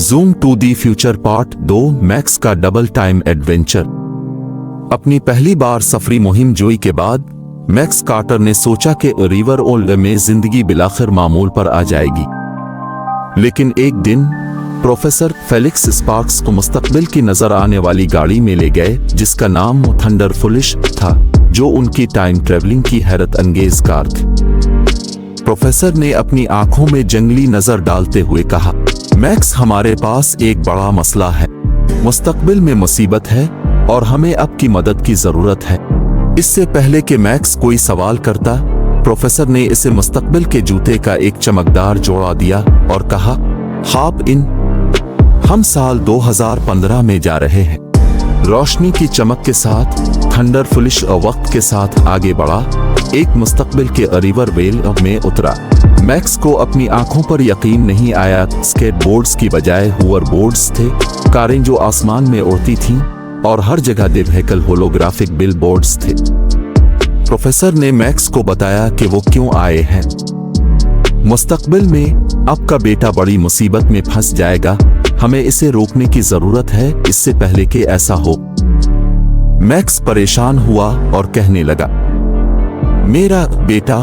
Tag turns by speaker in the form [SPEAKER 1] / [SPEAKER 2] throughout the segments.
[SPEAKER 1] Zoom to the future part 2 Max का double time adventure. अपनी पहली बार सफरी मुहिम जोई के बाद मैक्स कार्टर ने सोचा कि रिवर ओल्ड में जिंदगी बिलाखिर मामूल पर आ जाएगी। लेकिन एक दिन प्रोफेसर फेलिक्स स्पार्क्स को मुस्तकबिल की नजर आने वाली गाड़ी में ले गए जिसका नाम थंडरफुलिश था, जो उनकी टाइम ट्रेवलिंग की हैरत अंगेज कार थी। प्रोफेसर ने अपनी आंखों में जंगली नजर डालते हुए कहा, मैक्स, हमारे पास एक बड़ा मसला है। मुस्तकबिल में मुसीबत है और हमें अब की मदद की जरूरत है। इससे पहले कि मैक्स कोई सवाल करता, प्रोफेसर ने इसे मुस्तकबिल के जूते का एक चमकदार जोड़ा दिया और कहा, हॉप इन। हम साल 2015 में जा रहे हैं। रोशनी की चमक के साथ थंडरफुलिश वक्त के साथ आगे बढ़ा, एक मुस्तकबिल के रिवर वेल में उतरा। मैक्स को अपनी आंखों पर यकीन नहीं आया। स्केटबोर्ड्स की बजाय हूवरबोर्ड्स थे, कारें जो आसमान में उड़ती थीं और हर जगह दिव्यकल होलोग्राफिक बिलबोर्ड्स थे। प्रोफेसर ने मैक्स को बताया कि वो क्यों आए हैं। मुस्तकबिल में अब का बेटा बड़ी मुसीबत में फंस जाएगा, हमें इसे रोकने की जरूरत है इससे पहले कि ऐसा हो। मैक्स परेशान हुआ और कहने लगा, मेरा बेटा,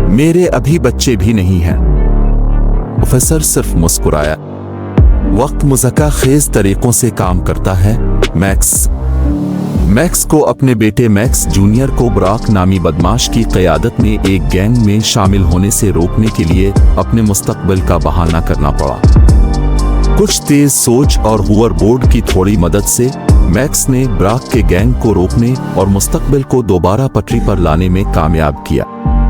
[SPEAKER 1] मेरे अभी बच्चे भी नहीं हैं। प्रोफेसर सिर्फ मुस्कुराया। वक्त मुज़क्का खेज तरीकों से काम करता है मैक्स को अपने बेटे मैक्स जूनियर को ब्राक नामी बदमाश की क़यादत में एक गैंग में शामिल होने से रोकने के लिए अपने मुस्तकबिल का बहाना करना पड़ा। कुछ तेज सोच और हूवरबोर्ड की थोड़ी मदद से मैक्स ने ब्राक के गैंग को रोकने और मुस्तकबिल को दोबारा पटरी पर लाने में कामयाब किया।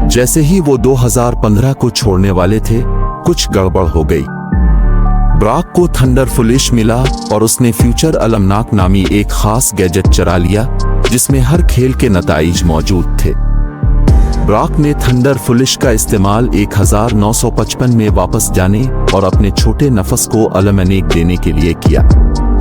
[SPEAKER 1] जैसे ही वो 2015 को छोड़ने वाले थे, कुछ गड़बड़ हो गई। ब्राक को थंडरफुलिश मिला और उसने फ्यूचर अलमनाक नामी एक खास गैजेट चरा लिया जिसमें हर खेल के नताइज मौजूद थे। ब्राक ने थंडरफुलिश का इस्तेमाल 1955 में वापस जाने और अपने छोटे नफस को अलमनेक देने के लिए किया।